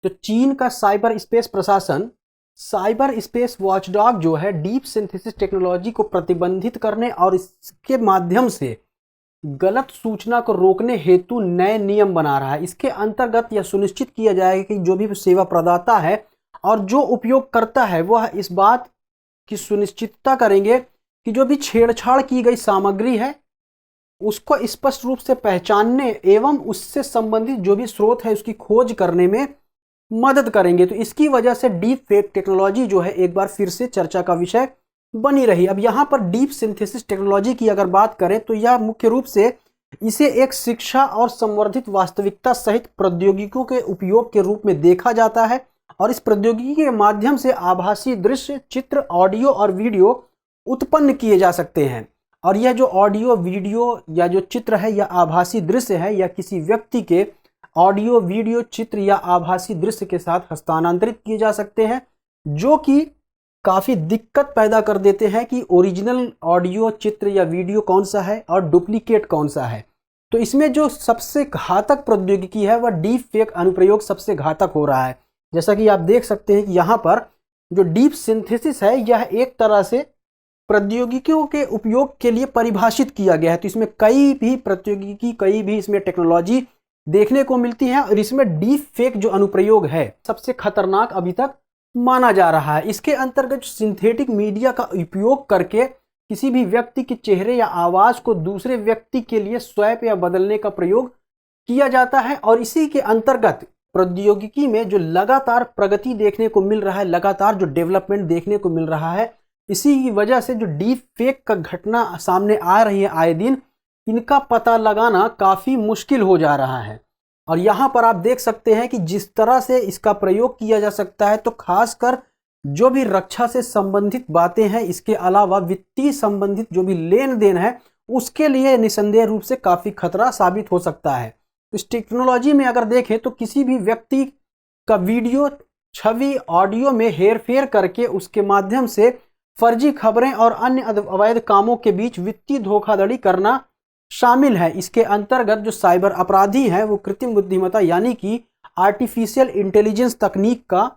तो चीन का साइबर स्पेस प्रशासन, साइबर स्पेस वॉचडॉग जो है, डीप सिंथेसिस टेक्नोलॉजी को प्रतिबंधित करने और इसके माध्यम से गलत सूचना को रोकने हेतु नए नियम बना रहा है। इसके अंतर्गत यह सुनिश्चित किया जाएगा कि जो भी सेवा प्रदाता है और जो उपयोगकर्ता है वह इस बात की सुनिश्चितता करेंगे कि जो भी छेड़छाड़ की गई सामग्री है उसको स्पष्ट रूप से पहचानने एवं उससे संबंधित जो भी स्रोत है उसकी खोज करने में मदद करेंगे। तो इसकी वजह से डीप फेक टेक्नोलॉजी जो है एक बार फिर से चर्चा का विषय बनी रही। अब यहाँ पर डीप सिंथेसिस टेक्नोलॉजी की अगर बात करें तो यह मुख्य रूप से इसे एक शिक्षा और संवर्धित वास्तविकता सहित प्रौद्योगिकियों के उपयोग के रूप में देखा जाता है और इस प्रौद्योगिकी के माध्यम से आभासी दृश्य, चित्र, ऑडियो और वीडियो उत्पन्न किए जा सकते हैं। और यह जो ऑडियो, वीडियो या जो चित्र है या आभासी दृश्य है, या किसी व्यक्ति के ऑडियो, वीडियो, चित्र या आभासी दृश्य के साथ हस्तांतरित किए जा सकते हैं, जो कि काफ़ी दिक्कत पैदा कर देते हैं कि ओरिजिनल ऑडियो, चित्र या वीडियो कौन सा है और डुप्लीकेट कौन सा है। तो इसमें जो सबसे घातक प्रौद्योगिकी है वह डीप फेक अनुप्रयोग सबसे घातक हो रहा है। जैसा कि आप देख सकते हैं कि यहाँ पर जो डीप सिंथेसिस है यह एक तरह से प्रौद्योगिकियों के उपयोग के लिए परिभाषित किया गया है। तो इसमें कई भी प्रौद्योगिकी, कई भी इसमें टेक्नोलॉजी देखने को मिलती है और इसमें डीप फेक जो अनुप्रयोग है सबसे खतरनाक अभी तक माना जा रहा है। इसके अंतर्गत सिंथेटिक मीडिया का उपयोग करके किसी भी व्यक्ति के चेहरे या आवाज को दूसरे व्यक्ति के लिए स्वैप या बदलने का प्रयोग किया जाता है। और इसी के अंतर्गत प्रौद्योगिकी में जो लगातार प्रगति देखने को मिल रहा है, लगातार जो डेवलपमेंट देखने को मिल रहा है, इसी की वजह से जो डीप फेक का घटना सामने आ रही है आए दिन, इनका पता लगाना काफ़ी मुश्किल हो जा रहा है। और यहाँ पर आप देख सकते हैं कि जिस तरह से इसका प्रयोग किया जा सकता है, तो खासकर जो भी रक्षा से संबंधित बातें हैं, इसके अलावा वित्तीय संबंधित जो भी लेन देन है, उसके लिए निसंदेह रूप से काफ़ी खतरा साबित हो सकता है। इस टेक्नोलॉजी में अगर देखें तो किसी भी व्यक्ति का वीडियो, छवि, ऑडियो में हेरफेर करके उसके माध्यम से फर्जी खबरें और अन्य अवैध कामों के बीच वित्तीय धोखाधड़ी करना शामिल है। इसके अंतर्गत जो साइबर अपराधी हैं वो कृत्रिम बुद्धिमत्ता यानी कि आर्टिफिशियल इंटेलिजेंस तकनीक का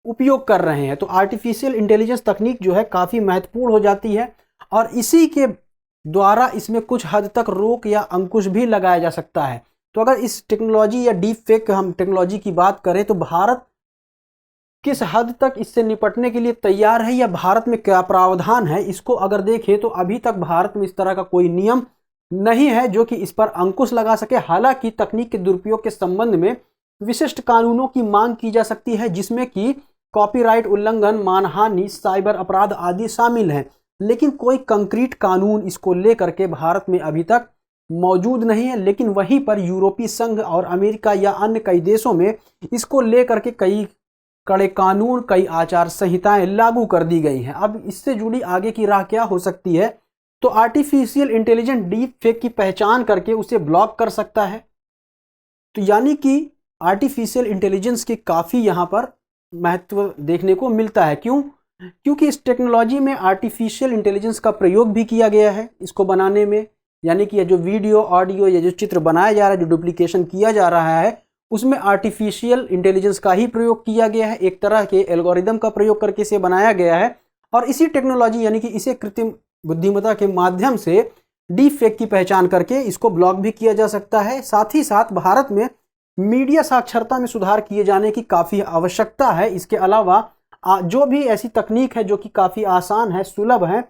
उपयोग कर रहे हैं। तो आर्टिफिशियल इंटेलिजेंस तकनीक जो है काफ़ी महत्वपूर्ण हो जाती है और इसी के द्वारा इसमें कुछ हद तक रोक या अंकुश भी लगाया जा सकता है। तो अगर इस टेक्नोलॉजी या डीप फेक हम टेक्नोलॉजी की बात करें तो भारत किस हद तक इससे निपटने के लिए तैयार है या भारत में क्या प्रावधान है, इसको अगर देखें तो अभी तक भारत में इस तरह का कोई नियम नहीं है जो कि इस पर अंकुश लगा सके। हालांकि तकनीक के दुरुपयोग के संबंध में विशिष्ट कानूनों की मांग की जा सकती है, जिसमें कि कॉपीराइट उल्लंघन, मानहानि, साइबर अपराध आदि शामिल हैं। लेकिन कोई कंक्रीट कानून इसको लेकर के भारत में अभी तक मौजूद नहीं है। लेकिन वहीं पर यूरोपीय संघ और अमेरिका या अन्य कई देशों में इसको लेकर के कई कड़े कानून, कई आचार संहिताएं लागू कर दी गई हैं। अब इससे जुड़ी आगे की राह क्या हो सकती है, तो आर्टिफिशियल इंटेलिजेंस डीप फेक की पहचान करके उसे ब्लॉक कर सकता है। तो यानी कि आर्टिफिशियल इंटेलिजेंस के काफ़ी यहाँ पर महत्व देखने को मिलता है। क्यों? क्योंकि इस टेक्नोलॉजी में आर्टिफिशियल इंटेलिजेंस का प्रयोग भी किया गया है इसको बनाने में। यानी कि जो वीडियो, ऑडियो या जो चित्र बनाया जा रहा है, जो डुप्लीकेशन किया जा रहा है, उसमें आर्टिफिशियल इंटेलिजेंस का ही प्रयोग किया गया है। एक तरह के एल्गोरिदम का प्रयोग करके इसे बनाया गया है और इसी टेक्नोलॉजी यानी कि इसे कृत्रिम बुद्धिमत्ता के माध्यम से डीप फेक की पहचान करके इसको ब्लॉक भी किया जा सकता है। साथ ही साथ भारत में मीडिया साक्षरता में सुधार किए जाने की काफ़ी आवश्यकता है। इसके अलावा जो भी ऐसी तकनीक है जो कि काफ़ी आसान है, सुलभ है,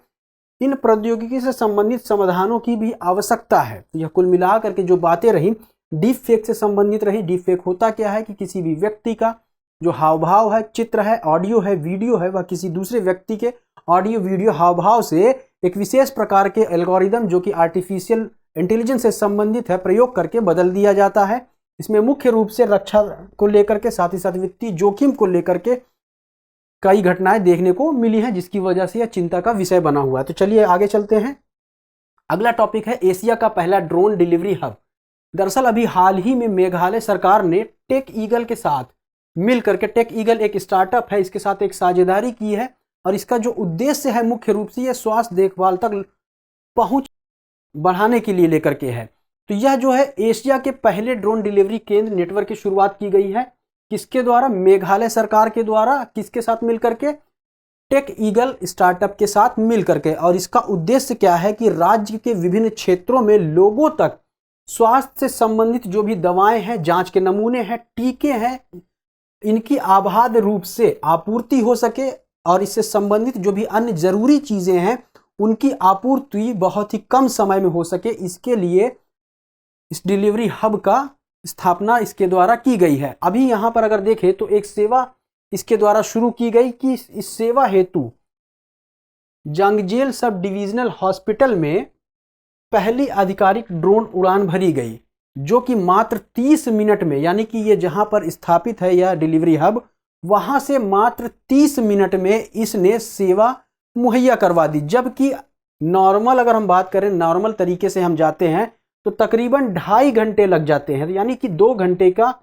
इन प्रौद्योगिकी से संबंधित समाधानों की भी आवश्यकता है। तो यह कुल मिलाकर के जो बातें रही डीप फेक से संबंधित रही। डीप फेक होता क्या है कि किसी भी व्यक्ति का जो हाव भाव है, चित्र है, ऑडियो है, वीडियो है, वह किसी दूसरे व्यक्ति के ऑडियो, वीडियो, हाव भाव से एक विशेष प्रकार के एल्गोरिदम जो कि आर्टिफिशियल इंटेलिजेंस से संबंधित है प्रयोग करके बदल दिया जाता है। इसमें मुख्य रूप से रक्षा को लेकर के, साथ ही साथ वित्तीय जोखिम को लेकर के कई घटनाएं देखने को मिली हैं, जिसकी वजह से यह चिंता का विषय बना हुआ है। तो चलिए आगे चलते हैं। अगला टॉपिक है एशिया का पहला ड्रोन डिलीवरी हब। दरअसल अभी हाल ही में मेघालय सरकार ने टेक ईगल के साथ मिलकर के, टेक ईगल एक स्टार्टअप है, इसके साथ एक साझेदारी की है और इसका जो उद्देश्य है मुख्य रूप से यह स्वास्थ्य देखभाल तक पहुंच बढ़ाने के लिए लेकर के है। तो यह जो है एशिया के पहले ड्रोन डिलीवरी केंद्र नेटवर्क की शुरुआत की गई है। किसके द्वारा? मेघालय सरकार के द्वारा। किसके साथ मिलकर के? टेक ईगल स्टार्टअप के साथ मिलकर के। और इसका उद्देश्य क्या है कि राज्य के विभिन्न क्षेत्रों में लोगों तक स्वास्थ्य से संबंधित जो भी दवाएं हैं, जांच के नमूने हैं, टीके हैं, इनकी आबाद रूप से आपूर्ति हो सके और इससे संबंधित जो भी अन्य जरूरी चीजें हैं उनकी आपूर्ति बहुत ही कम समय में हो सके, इसके लिए इस डिलीवरी हब का स्थापना इसके द्वारा की गई है। अभी यहाँ पर अगर देखें तो एक सेवा इसके द्वारा शुरू की गई कि इस सेवा हेतु जंगजेल सब डिविजनल हॉस्पिटल में पहली आधिकारिक ड्रोन उड़ान भरी गई, जो कि मात्र 30 मिनट में, यानी कि ये जहां पर स्थापित है यह डिलीवरी हब, वहां से मात्र 30 मिनट में इसने सेवा मुहैया करवा दी। जबकि नॉर्मल अगर हम बात करें, नॉर्मल तरीके से हम जाते हैं तो तकरीबन 2.5 घंटे लग जाते हैं, यानी कि 2 घंटे का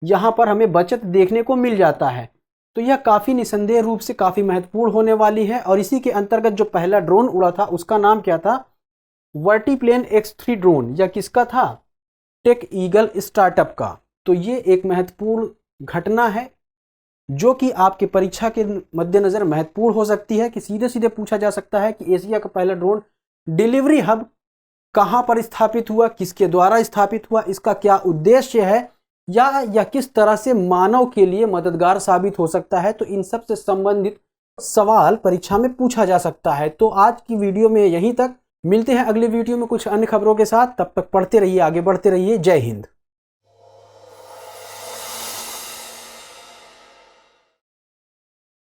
यहाँ पर हमें बचत देखने को मिल जाता है। तो यह काफ़ी निसंदेह रूप से काफ़ी महत्वपूर्ण होने वाली है। और इसी के अंतर्गत जो पहला ड्रोन उड़ा था उसका नाम क्या था? वर्टीप्लेन X3 ड्रोन। यह किसका था? टेक ईगल स्टार्टअप का। तो ये एक महत्वपूर्ण घटना है जो कि आपके परीक्षा के मद्देनज़र महत्वपूर्ण हो सकती है, कि सीधे सीधे पूछा जा सकता है कि एशिया का पहला ड्रोन डिलीवरी हब कहाँ पर स्थापित हुआ, किसके द्वारा स्थापित हुआ, इसका क्या उद्देश्य है, या यह किस तरह से मानव के लिए मददगार साबित हो सकता है। तो इन सब से संबंधित सवाल परीक्षा में पूछा जा सकता है। तो आज की वीडियो में यहीं तक, मिलते हैं अगले वीडियो में कुछ अन्य खबरों के साथ। तब तक पढ़ते रहिए, आगे बढ़ते रहिए। जय हिंद।